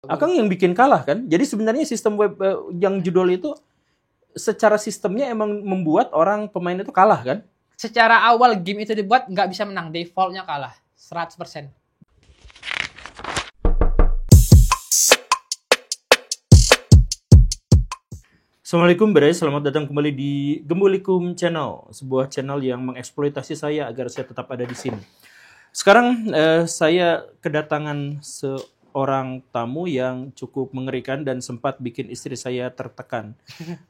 Akang yang bikin kalah kan. Jadi sebenarnya sistem web yang judul itu secara sistemnya emang membuat orang pemain itu kalah kan? Secara awal game itu dibuat nggak bisa menang, defaultnya kalah 100%. Assalamualaikum guys, selamat datang kembali di Gembulikum Channel, sebuah channel yang mengeksploitasi saya agar saya tetap ada di sini. Sekarang saya kedatangan seorang tamu yang cukup mengerikan dan sempat bikin istri saya tertekan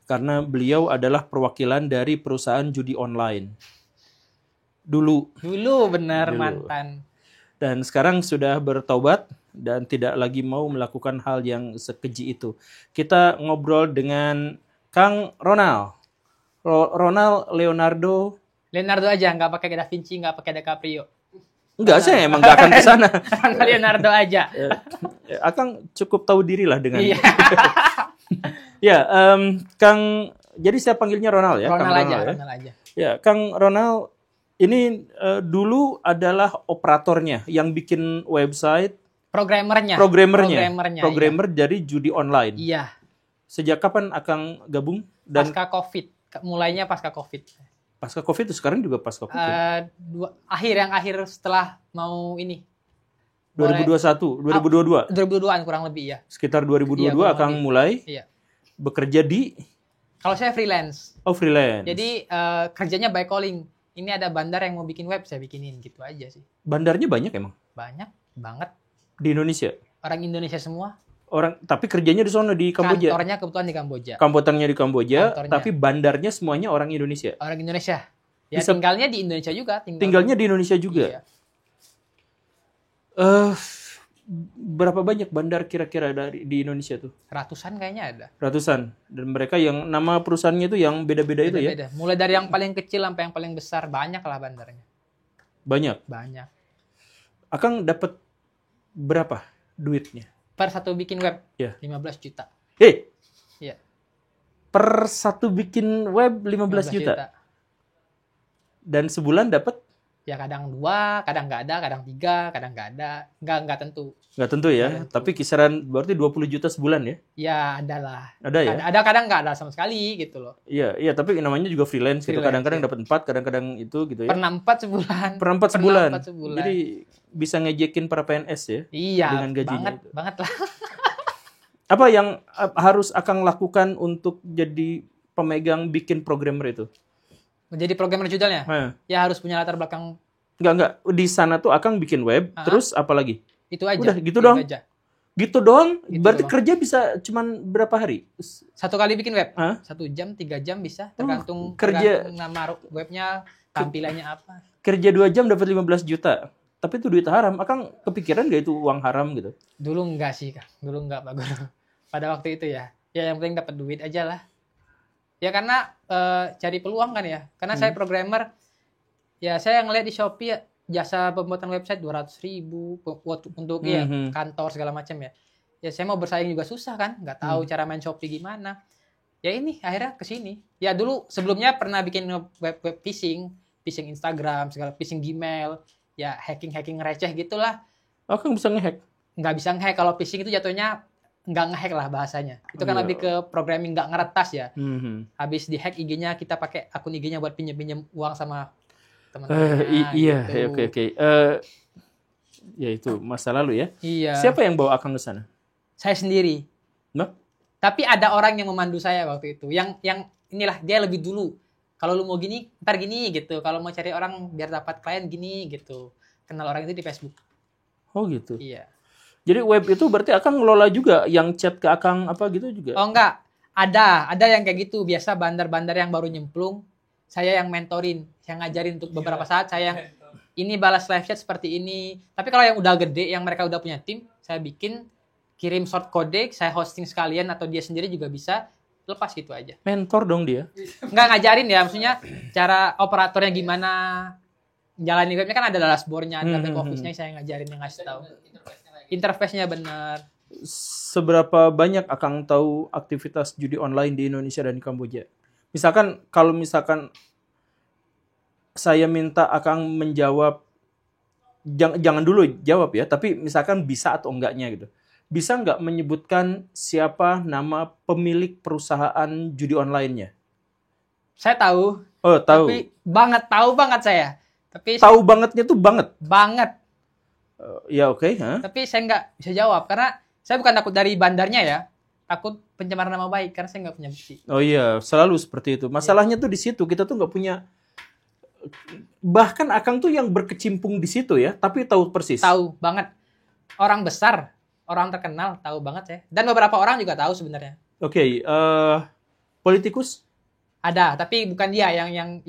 karena beliau adalah perwakilan dari perusahaan judi online. Dulu Bener. Mantan. Dan sekarang sudah bertaubat dan tidak lagi mau melakukan hal yang sekeji itu. Kita ngobrol dengan Kang Ronald. Ronald Leonardo aja, nggak pakai Da Vinci, nggak pakai DiCaprio. Enggak, saya emang nggak akan ke sana. Leonardo aja. Akang cukup tahu diri lah dengan. Iya. Ya, Kang, jadi saya panggilnya Ronald ya. Ronald aja. Ya, Kang Ronald ini dulu adalah operatornya yang bikin website. Programmer dari judi online. Iya. Sejak kapan Akang gabung? Dan pasca COVID. Mulainya pasca COVID. Pasca COVID itu sekarang juga pasca COVID. Akhir setelah mau ini. 2021, 2022. 2022-an kurang lebih ya. Sekitar 2022 iya, Akang mulai bekerja di. Kalau saya freelance. Oh, freelance. Jadi kerjanya by calling. Ini ada bandar yang mau bikin web, saya bikinin gitu aja sih. Bandarnya banyak emang? Banyak banget. Di Indonesia? Orang Indonesia semua. Tapi kerjanya di sana di Kamboja. Kantornya kebetulan di Kamboja. Kantornya di Kamboja, tapi bandarnya semuanya orang Indonesia. Orang Indonesia. Ya tinggalnya di Indonesia juga. Tinggalnya di Indonesia juga. Iya. Berapa banyak bandar kira-kira di Indonesia tuh? Ratusan kayaknya ada. Ratusan. Dan mereka yang nama perusahaannya itu yang beda-beda itu ya? Mulai dari yang paling kecil sampai yang paling besar, banyak lah bandarnya. Banyak? Banyak. Akang dapat berapa duitnya? Per satu bikin web, 15 juta. Iya. Per satu bikin web 15 juta? Dan sebulan dapat? Ya kadang 2, kadang nggak ada, kadang 3, kadang nggak ada. Nggak tentu. Nggak tentu ya? Nggak tentu. Tapi kisaran berarti 20 juta sebulan ya? Ya ada lah. Ada ya? Ada kadang nggak ada sama sekali gitu loh. Iya, tapi namanya juga freelance gitu. Kadang-kadang dapat 4, kadang-kadang itu gitu ya. Pernah 4 sebulan. Pernah 4 sebulan. Jadi bisa ngejekin para PNS ya? Iya, dengan gajinya banget lah. Apa yang harus Akang lakukan untuk jadi pemegang bikin programmer itu? Menjadi programmer judulnya? Ya harus punya latar belakang. Enggak. Di sana tuh Akang bikin web, terus apa lagi? Itu aja. Udah, gitu doang? Gitu doang? Berarti kerja bisa cuman berapa hari? Satu kali bikin web? 1 jam, 3 jam bisa. Tergantung nama webnya, tampilannya apa. Kerja 2 jam dapat 15 juta. Tapi itu duit haram. Akang kepikiran gak itu uang haram gitu? Dulu enggak sih, Kak. Dulu enggak, Pak Guru. Pada waktu itu ya. Ya yang penting dapat duit aja lah. Ya karena cari peluang kan ya. Karena saya programmer, ya saya ngeliat di Shopee ya, jasa pembuatan website 200.000 untuk kantor segala macam ya. Ya saya mau bersaing juga susah kan. Nggak tahu cara main Shopee gimana. Ya ini akhirnya kesini. Ya dulu sebelumnya pernah bikin web phishing Instagram, segala phishing Gmail. Ya hacking receh gitulah. Akang bisa ngehack? Nggak bisa ngehack. Kalau phishing itu jatuhnya nggak ngehack lah bahasanya. Itu kan lebih ke programming nggak ngeretas ya. Habis dihack IG-nya, kita pakai akun IG-nya buat pinjem uang sama teman-temannya. Iya, gitu. Oke. Ya itu masa lalu ya. Iya. Siapa yang bawa Akang ke sana? Saya sendiri. Nah? Tapi ada orang yang memandu saya waktu itu. Yang inilah dia lebih dulu. Kalau lu mau gini, ntar gini gitu. Kalau mau cari orang biar dapat klien gini gitu. Kenal orang itu di Facebook. Oh gitu. Iya. Jadi web itu berarti Akang ngelola juga yang chat ke Akang apa gitu juga? Oh enggak. Ada yang kayak gitu. Biasa bandar-bandar yang baru nyemplung, saya yang mentorin, saya ngajarin untuk beberapa saat, saya yang ini balas live chat seperti ini. Tapi kalau yang udah gede, yang mereka udah punya tim, saya bikin, kirim short code, saya hosting sekalian atau dia sendiri juga bisa, lepas gitu aja. Mentor dong dia? Enggak ngajarin ya, maksudnya cara operatornya gimana, jalanin webnya kan ada dashboard-nya, ada back office-nya, saya ngajarin, yang ngasih tahu. Interface-nya benar. Seberapa banyak Akang tahu aktivitas judi online di Indonesia dan Kamboja? Kalau misalkan saya minta Akang menjawab, jangan dulu jawab ya, tapi misalkan bisa atau enggaknya gitu. bisa nggak menyebutkan siapa nama pemilik perusahaan judi online-nya? Saya tahu. Oh, tahu. Tapi tahu banget saya. Tapi Tahu bangetnya tuh banget. banget. Ya oke. Hah? Tapi saya nggak bisa jawab karena saya bukan takut dari bandarnya ya. Takut pencemaran nama baik karena saya nggak punya bukti. Oh iya, selalu seperti itu. Masalahnya tuh di situ, kita tuh nggak punya. Bahkan Akang tuh yang berkecimpung di situ ya, tapi tahu persis. Tahu banget. Orang besar, orang terkenal tahu banget ya. Dan beberapa orang juga tahu sebenarnya. Oke, politikus? Ada, tapi bukan dia yang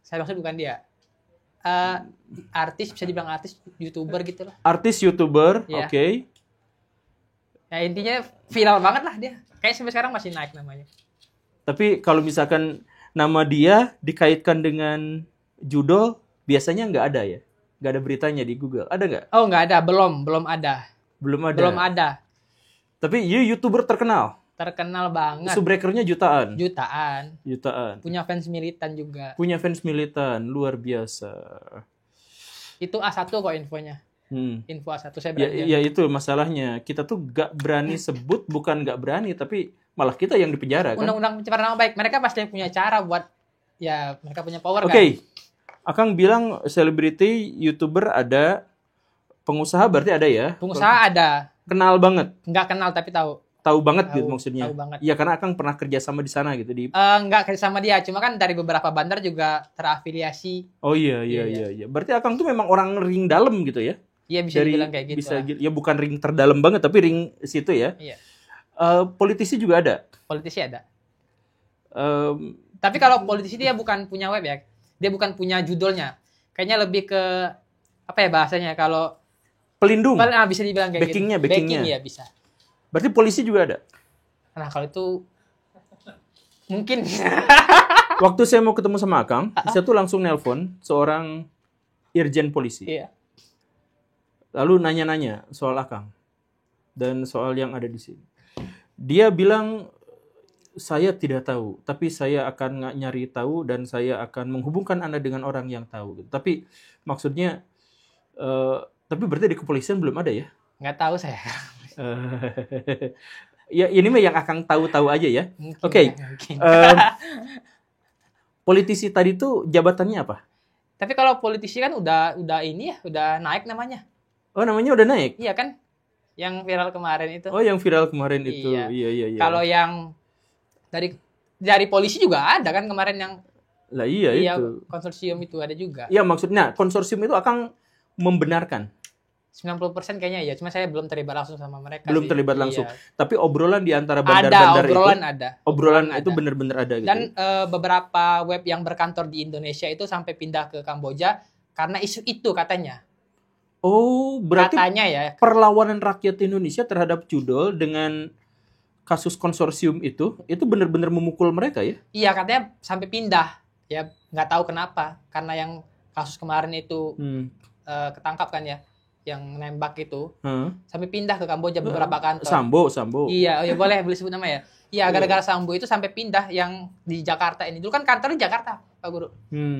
saya maksud bukan dia. Artis, bisa dibilang artis, YouTuber gitu lah. Artis, YouTuber, Iya. oke. Ya intinya viral banget lah dia. Kayak sampai sekarang masih naik namanya. Tapi kalau misalkan nama dia dikaitkan dengan judol, biasanya nggak ada ya? Nggak ada beritanya di Google. Ada nggak? Oh nggak ada, belum ada. Belum ada. Belum ada. Tapi dia YouTuber terkenal. Terkenal banget. Subscribernya jutaan. Jutaan. Punya fans militan juga. Punya fans militan, luar biasa. Itu A1 kok infonya. Info A1 saya berani. Ya itu masalahnya. Kita tuh nggak berani sebut, bukan nggak berani, tapi malah kita yang dipenjara kan. Undang-undang pencemaran nama baik. Mereka pasti punya cara buat, ya mereka punya power kan. Oke. Akang bilang selebriti, YouTuber ada, pengusaha berarti ada ya? Pengusaha ada. Kenal banget. Nggak kenal tapi tahu. Tahu banget Tahu, gitu maksudnya. tahu banget. Iya karena Akang pernah kerja sama di sana gitu di. Nggak kerja sama dia, cuma kan dari beberapa bandar juga terafiliasi. Oh iya. Berarti Akang tuh memang orang ring dalam gitu ya? Iya bisa dibilang kayak gitu. Bisa lah. ya bukan ring terdalam banget tapi ring situ ya. Iya. Politisi juga ada. Politisi ada. Em, Tapi kalau politisi dia bukan punya web ya. Dia bukan punya judulnya. Kayaknya lebih ke apa ya bahasanya kalau pelindung. bisa dibilang kayak Backingnya. gitu. Backing ya bisa. Berarti polisi juga ada. Nah, kalau itu mungkin Waktu saya mau ketemu sama Akang, saya tuh langsung nelpon seorang irjen polisi. iya. Lalu nanya-nanya soal Akang dan soal yang ada di sini. Dia bilang saya tidak tahu, tapi saya akan nyari tahu dan saya akan menghubungkan Anda dengan orang yang tahu. Gitu. Tapi maksudnya, tapi berarti di kepolisian belum ada ya? Nggak tahu saya. Ya ini mah yang Akang tahu-tahu aja ya. Mungkin Oke. ya, mungkin. Politisi tadi tuh jabatannya apa? Tapi kalau politisi kan udah ini ya, udah naik namanya. Oh namanya udah naik? Iya kan? Yang viral kemarin itu. Oh yang viral kemarin itu. Iya. Iya. Kalau yang dari polisi juga ada kan kemarin yang Lah iya itu. konsorsium itu ada juga. Iya maksudnya konsorsium itu Akang membenarkan. 90% kayaknya ya, cuma saya belum terlibat langsung sama mereka. Belum sih. terlibat langsung. Iya. Tapi obrolan di antara bandar-bandar itu. Obrolan ada. itu benar-benar ada gitu. Dan beberapa web yang berkantor di Indonesia itu sampai pindah ke Kamboja karena isu itu katanya. Oh, berarti Katanya ya. perlawanan rakyat Indonesia terhadap judol dengan kasus konsorsium itu benar-benar memukul mereka ya? Iya, katanya sampai pindah. Ya, nggak tahu kenapa. Karena yang kasus kemarin itu ketangkap kan ya, yang nembak itu. Sampai pindah ke Kamboja beberapa kantor. Sambo. Iya, boleh sebut nama ya. Iya, gara-gara Sambo itu sampai pindah yang di Jakarta ini. Dulu kan kantor di Jakarta, Pak Guru.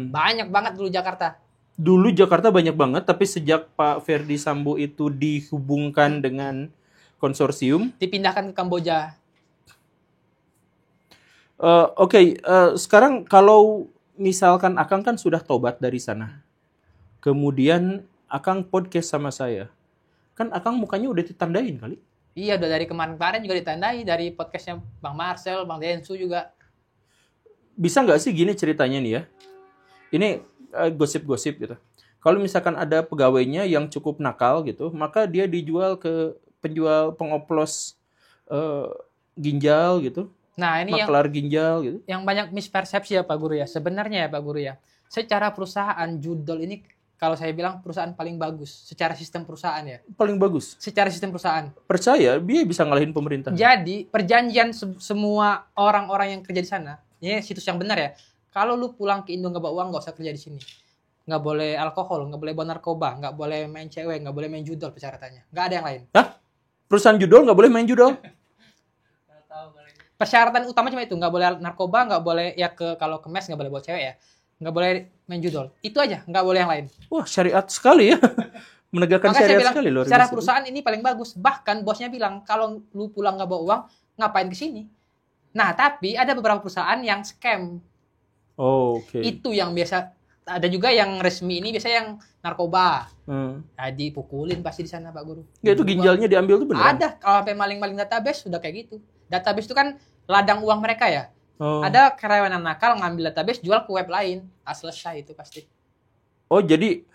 Banyak banget dulu Jakarta. Dulu Jakarta banyak banget, tapi sejak Pak Ferdi Sambo itu dihubungkan dengan konsorsium, dipindahkan ke Kamboja. Oke. Sekarang kalau misalkan Akang kan sudah tobat dari sana, kemudian Akang podcast sama saya, kan Akang mukanya udah ditandain kali? Iya, udah dari kemarin-kemarin juga ditandai, dari podcastnya Bang Marcel, Bang Densu juga. Bisa nggak sih gini ceritanya nih ya? Ini gosip-gosip gitu. Kalau misalkan ada pegawainya yang cukup nakal gitu, maka dia dijual ke penjual pengoplos ginjal gitu. Nah, ini maklar ginjal gitu. Yang banyak mispersepsi ya Pak Guru ya. Sebenarnya ya Pak Guru ya, secara perusahaan judol ini kalau saya bilang perusahaan paling bagus secara sistem perusahaan ya. Paling bagus. Secara sistem perusahaan. Percaya dia bisa ngalahin pemerintah. Jadi perjanjian semua orang-orang yang kerja di sana, ini situs yang benar ya. Kalau lu pulang ke Indo nggak bawa uang, nggak usah kerja di sini. Nggak boleh alkohol, nggak boleh bawa narkoba, nggak boleh main cewek, nggak boleh main judol persyaratannya. Nggak ada yang lain. Hah? Perusahaan judol nggak boleh main judol? Persyaratan utama cuma itu, nggak boleh narkoba, nggak boleh ya kalau ke mes nggak boleh bawa cewek ya, nggak boleh main judol. Itu aja, nggak boleh yang lain. Wah syariat sekali ya. Menegakkan Makanya saya syariat bilang, sekali luar secara biasa. perusahaan ini paling bagus. Bahkan bosnya bilang, kalau lu pulang nggak bawa uang, ngapain ke sini? Nah, tapi ada beberapa perusahaan yang scam. Oh, oke. Itu yang biasa. Ada juga yang resmi ini biasanya yang narkoba. Hmm. Nah, dipukulin pasti di sana Pak Guru. Ya itu ginjalnya diambil tuh beneran? Ada. Kalau sampai maling-maling database, sudah kayak gitu. Database itu kan ladang uang mereka ya. Oh. Ada karyawan yang nakal ngambil database, jual ke web lain. Selesai itu pasti. Oh, jadi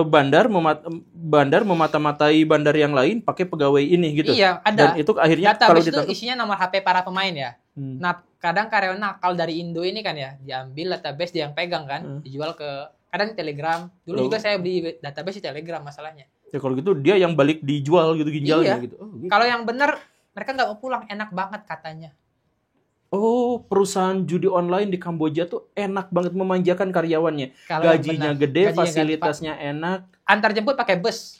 bandar memata-matai bandar yang lain pakai pegawai ini gitu. Iya, ada. Dan itu akhirnya kalau Database itu ditangkap isinya nomor HP para pemain ya. Hmm. Nah, kadang karyawan nakal dari Indo ini kan ya, diambil database dia yang pegang kan, dijual ke kadang di Telegram. Dulu juga saya beli database di Telegram masalahnya. Ya kalau gitu dia yang balik dijual gitu ginjalnya Iya. gitu. Oh, gitu. Kalau yang benar mereka nggak mau pulang, enak banget katanya. Oh, perusahaan judi online di Kamboja tuh enak banget memanjakan karyawannya. Kalau yang Gajinya benar. gede, Gajinya fasilitasnya enak. Antar jemput pakai bus.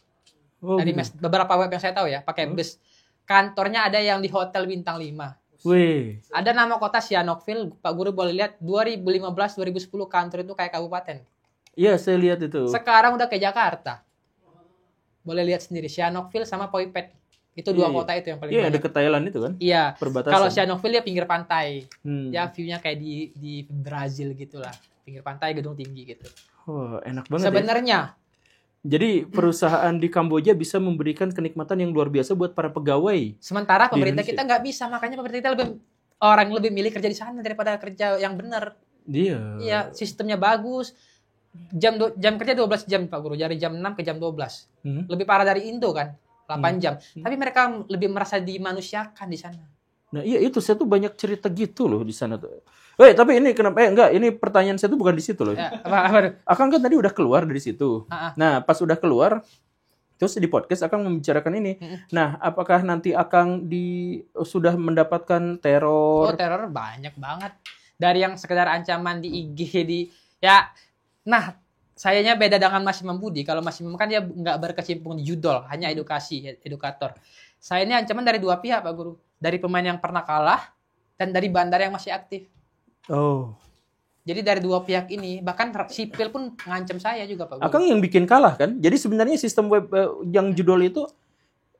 Oh, Dari gitu. beberapa web yang saya tahu ya, pakai bus. Kantornya ada yang di Hotel Bintang 5. Wih. Ada nama kota Sihanoukville, Pak Guru boleh lihat 2015-2010 kantor itu kayak kabupaten. Iya, saya lihat itu. Sekarang udah ke Jakarta. Boleh lihat sendiri Sihanoukville sama Poi Pet. Itu dua Iya, kota itu yang paling Iya, banyak. deket Thailand itu kan. Iya. Perbatasan. Kalau Sihanoukville ya pinggir pantai. Hmm. Ya view-nya kayak di Brazil gitulah. Pinggir pantai, gedung tinggi gitu. Wah, enak banget ya. Sebenarnya Jadi perusahaan di Kamboja bisa memberikan kenikmatan yang luar biasa buat para pegawai. sementara pemerintah Indonesia. kita nggak bisa, makanya pemerintah kita orang lebih milih kerja di sana daripada kerja yang benar. Iya. Iya, sistemnya bagus. Jam kerja 12 jam Pak Guru, dari jam 6 ke jam 12. Hmm. Lebih parah dari Indo kan, 8 jam. Tapi mereka lebih merasa dimanusiakan di sana. Nah, iya itu saya tuh banyak cerita gitu loh di sana tuh. Tapi ini kenapa? Enggak, ini pertanyaan saya tuh bukan di situ loh. Ya, apa? Akang kan tadi udah keluar dari situ. Ah, ah. Nah, pas udah keluar, terus di podcast Akang membicarakan ini. Nah, apakah nanti Akang sudah mendapatkan Oh, teror? teror banyak banget. Dari yang sekedar ancaman di IG ya. Nah, sayanya beda dengan Mas Imam Budi. Kalau Mas Imam kan dia nggak berkecimpung di judol, hanya edukator. Saya ini ancaman dari dua pihak, Pak Guru. Dari pemain yang pernah kalah dan dari bandar yang masih aktif. Oh. Jadi dari dua pihak ini, bahkan sipil pun ngancam saya juga, Pak Guru. Akang yang bikin kalah kan? Jadi sebenarnya sistem web yang judul itu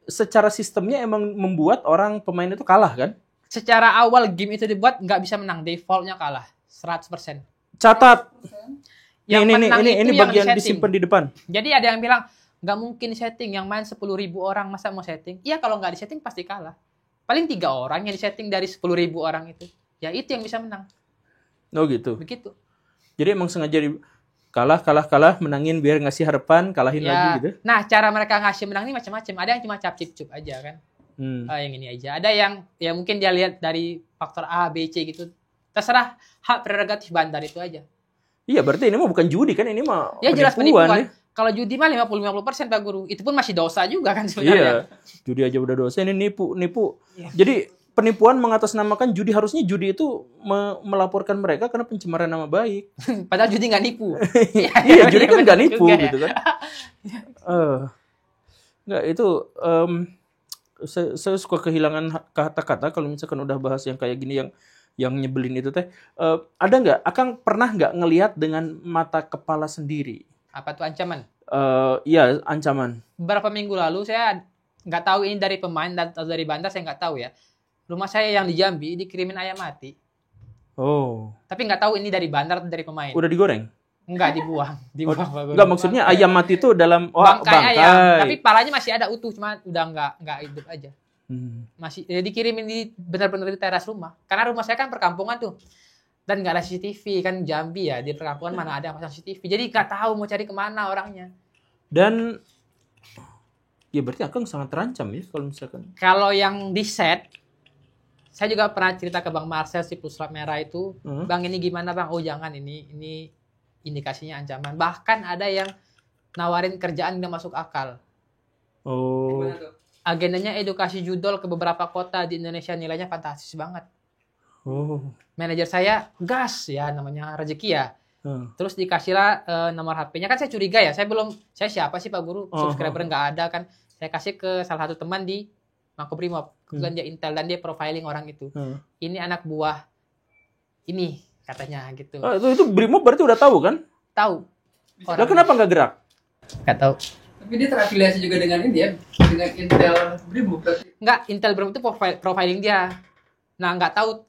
secara sistemnya emang membuat orang pemain itu kalah kan? Secara awal game itu dibuat nggak bisa menang, defaultnya kalah 100%. Catat. Yang menang itu Ini yang bagian disetting. disimpan di depan. Jadi ada yang bilang nggak mungkin setting, yang main 10.000 orang masa mau setting? Iya, kalau nggak disetting pasti kalah. Paling 3 orang yang disetting dari 10.000 orang itu. Ya itu yang bisa menang. Oh gitu. Begitu. Jadi emang sengaja kalah, menangin biar ngasih harapan, kalahin Ya. lagi gitu. Nah, cara mereka ngasih menang ini macam-macam. Ada yang cuma cap-cip-cup aja kan. Yang ini aja. Ada yang ya mungkin dia lihat dari faktor A, B, C gitu. Terserah, hak prerogatif bandar itu aja. Iya, berarti ini mah bukan judi kan, ini mah Ya jelas penipuan. penipuan. Ya. Kalau judi mah 50-50% Pak Guru. Itu pun masih dosa juga kan Iya, sebenarnya. judi aja udah dosa, ini nipu. Iya. Jadi penipuan mengatasnamakan judi, harusnya judi itu melaporkan mereka karena pencemaran nama baik. Padahal judi nggak nipu. Iya, judi kan nggak bener nipu juga ya. gitu kan. Nggak, itu saya suka kehilangan kata-kata kalau misalkan udah bahas yang kayak gini yang nyebelin itu teh. Ada nggak? Akang pernah nggak ngelihat dengan mata kepala sendiri? Apa tuh ancaman? Iya, ancaman. Beberapa minggu lalu saya nggak tahu ini dari pemain atau dari bandar, saya nggak tahu ya. Rumah saya yang di Jambi dikirimin ayam mati. Oh. Tapi nggak tahu ini dari bandar atau dari pemain. Udah digoreng? Enggak, dibuang. Dibuang Pak Guru. Enggak, maksudnya ayam mati itu dalam bangkai ayam. Tapi palanya masih ada utuh, cuma udah nggak hidup aja. Masih dikirimin benar-benar di teras rumah. Karena rumah saya kan perkampungan tuh. Dan nggak ada CCTV kan, Jambi ya, di perkampungan mana ada yang pasang CCTV. Jadi nggak tahu mau cari kemana orangnya. Dan ya berarti Akang sangat terancam ya kalau misalkan. Kalau yang di set, saya juga pernah cerita ke Bang Marcel si Puslap Merah itu, Bang ini gimana Bang? Oh jangan, ini indikasinya ancaman. Bahkan ada yang nawarin kerjaan nggak masuk akal. Oh. Agendanya edukasi judol ke beberapa kota di Indonesia, nilainya fantastis banget. Oh. Manajer saya gas ya, namanya rezeki ya. Terus dikasihlah nomor HP-nya, kan saya curiga ya, saya siapa sih Pak Guru, subscriber nggak ada kan. Saya kasih ke salah satu teman di Makobrimob, kebetulan dia Intel dan dia profiling orang itu. Ini anak buah ini katanya gitu. Itu Brimob berarti udah tahu kan? Tahu. Lah kenapa nggak gerak? Nggak tahu. Tapi dia terafiliasi juga dengan ini ya, dengan Intel Brimo berarti. Enggak, Intel Brimo itu profiling dia. Nah, nggak tahu.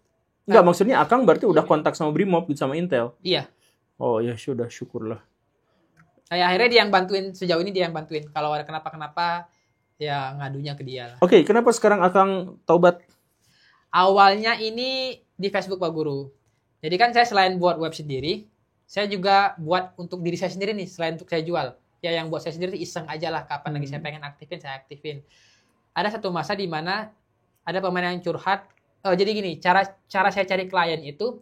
Enggak, maksudnya Akang berarti udah kontak sama Brimob gitu, sama Intel. Iya. Oh ya sudah, syukurlah. Akhirnya dia yang bantuin, sejauh ini dia yang bantuin. Kalau ada kenapa-kenapa, ya ngadunya ke dia lah. Oke, kenapa sekarang Akang taubat? Awalnya ini di Facebook Pak Guru. Jadi kan saya selain buat web sendiri, saya juga buat untuk diri saya sendiri nih, selain untuk saya jual. Ya yang buat saya sendiri iseng aja lah, kapan lagi saya pengen aktifin, saya aktifin. Ada satu masa di mana ada pemain yang curhat. Jadi gini, cara saya cari klien itu,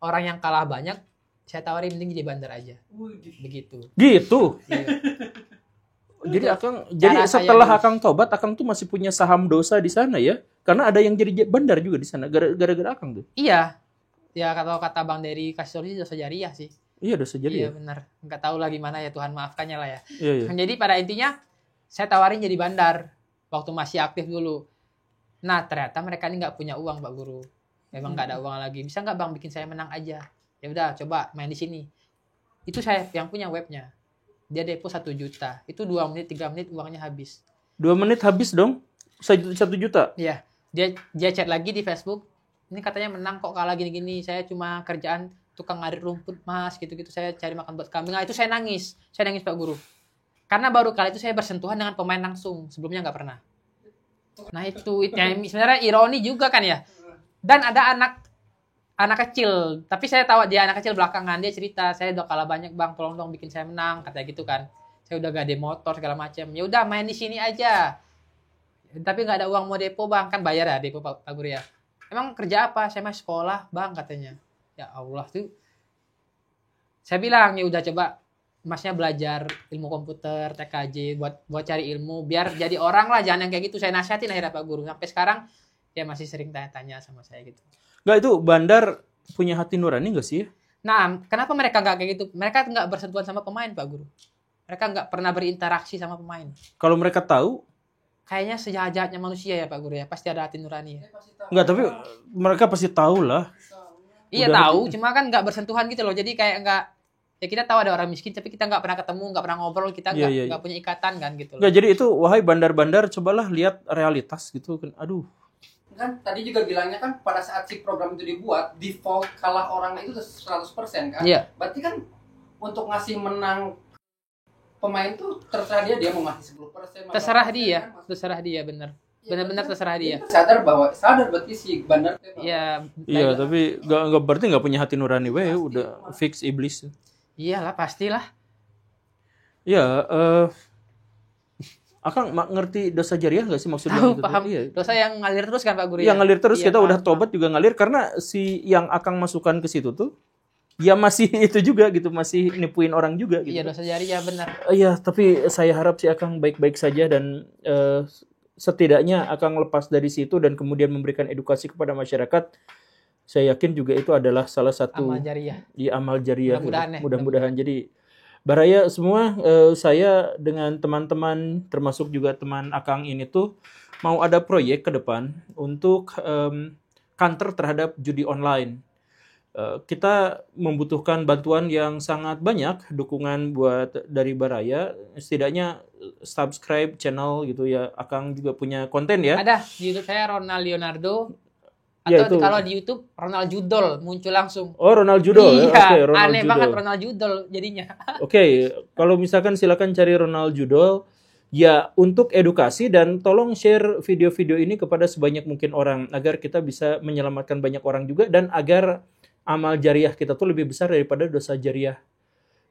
orang yang kalah banyak, saya tawarin mending jadi bandar aja. Begitu. Gitu. Iya. Jadi jadi setelah Akang tobat, Akang tuh masih punya saham dosa di sana ya? Karena ada yang jadi bandar juga di sana gara-gara Akang tuh. Iya. Ya kalau kata Bang Dery kasih solusi dosa jariah sih. Iya, dosa jariah. Iya benar. Enggak tahu lah gimana ya, Tuhan maafkannya lah ya. Iya. Jadi pada intinya saya tawarin jadi bandar waktu masih aktif dulu. Nah ternyata mereka ini nggak punya uang Pak Guru. Memang nggak ada uang lagi. Bisa nggak Bang bikin saya menang aja? Ya udah coba main di sini. Itu saya yang punya webnya. Dia depo 1 juta. Itu 2 menit, 3 menit uangnya habis. 2 menit habis dong? 1 juta? Iya. Dia chat lagi di Facebook. Ini katanya menang kok kalah gini-gini. Saya cuma kerjaan tukang ngarit rumput mas gitu-gitu. Saya cari makan buat kambing. Nah itu saya nangis. Saya nangis Pak Guru. Karena baru kali itu saya bersentuhan dengan pemain langsung. Sebelumnya nggak pernah. Nah itu sebenarnya ironi juga kan ya. Dan ada anak kecil, tapi saya tahu dia anak kecil belakangan, dia cerita, saya udah kalah banyak Bang, tolong dong bikin saya menang, katanya gitu kan. Saya udah gade motor segala macam. Ya udah main di sini aja. Tapi nggak ada uang mau depo Bang, kan bayar ya depo Pak Guru ya. Emang kerja apa? Saya masih sekolah Bang katanya. Ya Allah tuh. Saya bilang ya udah coba Masnya belajar ilmu komputer, TKJ buat cari ilmu biar jadi orang lah, jangan yang kayak gitu. Saya nasihatin akhirnya Pak Guru. Sampai sekarang dia masih sering tanya-tanya sama saya gitu. Nggak, itu bandar punya hati nurani nggak sih? Nah, kenapa mereka nggak kayak gitu? Mereka nggak bersentuhan sama pemain, Pak Guru. Mereka nggak pernah berinteraksi sama pemain. Kalau mereka tahu, kayaknya sejahat-jahatnya manusia ya, Pak Guru ya. Pasti ada hati nurani ya. nggak, tapi mereka pasti tahu lah. Iya tahu, cuma kan nggak bersentuhan gitu loh. Jadi kayak nggak, ya kita tahu ada orang miskin, tapi kita nggak pernah ketemu, nggak pernah ngobrol, kita nggak punya ikatan kan gitu loh. Nggak, jadi itu, wahai bandar-bandar, cobalah lihat realitas gitu kan. Aduh. Kan tadi juga bilangnya kan pada saat si program itu dibuat, default kalah orang itu 100% kan? Iya. Berarti kan untuk ngasih menang pemain tuh terserah dia mau ngasih 10%. Terserah dia, terserah dia bener. Benar-benar terserah dia. Sadar berarti si bandar. Iya. Iya, tapi nggak berarti nggak punya hati nurani, udah fix iblis. Iyalah, pastilah. Iya, Akang ngerti dosa jariah nggak sih maksudnya? Tahu, gitu? paham. Iya. Dosa yang ngalir terus kan Pak Guru? Yang ngalir terus, iya, kita paham, udah tobat juga ngalir karena si yang Akang masukkan ke situ tuh, ya masih itu juga gitu, masih nipuin orang juga gitu. Iya, dosa jariah benar. Iya, tapi saya harap si Akang baik-baik saja dan setidaknya Akang lepas dari situ dan kemudian memberikan edukasi kepada masyarakat. Saya yakin juga itu adalah salah satu amal jariah. Iya, amal jariah. Mudah-mudahan. Jadi Baraya semua, saya dengan teman-teman termasuk juga teman Akang ini tuh mau ada proyek ke depan untuk counter terhadap judi online. Kita membutuhkan bantuan yang sangat banyak, dukungan buat dari Baraya, setidaknya subscribe channel gitu ya. Akang juga punya konten ya. Ada di YouTube saya Ronald Leonardo. Ya, Atau itu. kalau di YouTube Ronald Judol muncul langsung. Oh, Ronald Judol. Iya, Oke, Ronald aneh Judol. banget Ronald Judol jadinya. Oke, kalau misalkan silakan cari Ronald Judol ya untuk edukasi dan tolong share video-video ini kepada sebanyak mungkin orang agar kita bisa menyelamatkan banyak orang juga dan agar amal jariah kita tuh lebih besar daripada dosa jariah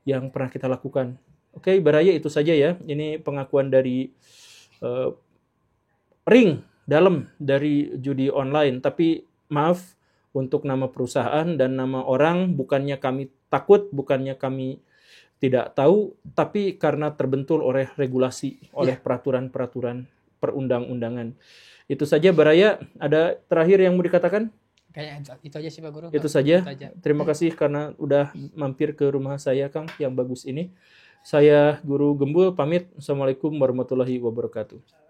yang pernah kita lakukan. Oke, Baraya itu saja ya. Ini pengakuan dari ring dalam dari judi online, tapi maaf untuk nama perusahaan dan nama orang, bukannya kami takut, bukannya kami tidak tahu, tapi karena terbentur oleh regulasi, oleh peraturan-peraturan perundang-undangan. Itu saja Baraya, ada terakhir yang mau dikatakan? Kayaknya itu aja sih Pak Guru. Itu saja. Itu aja. Terima kasih karena udah mampir ke rumah saya Kang yang bagus ini. Saya Guru Gembul pamit. Assalamualaikum warahmatullahi wabarakatuh.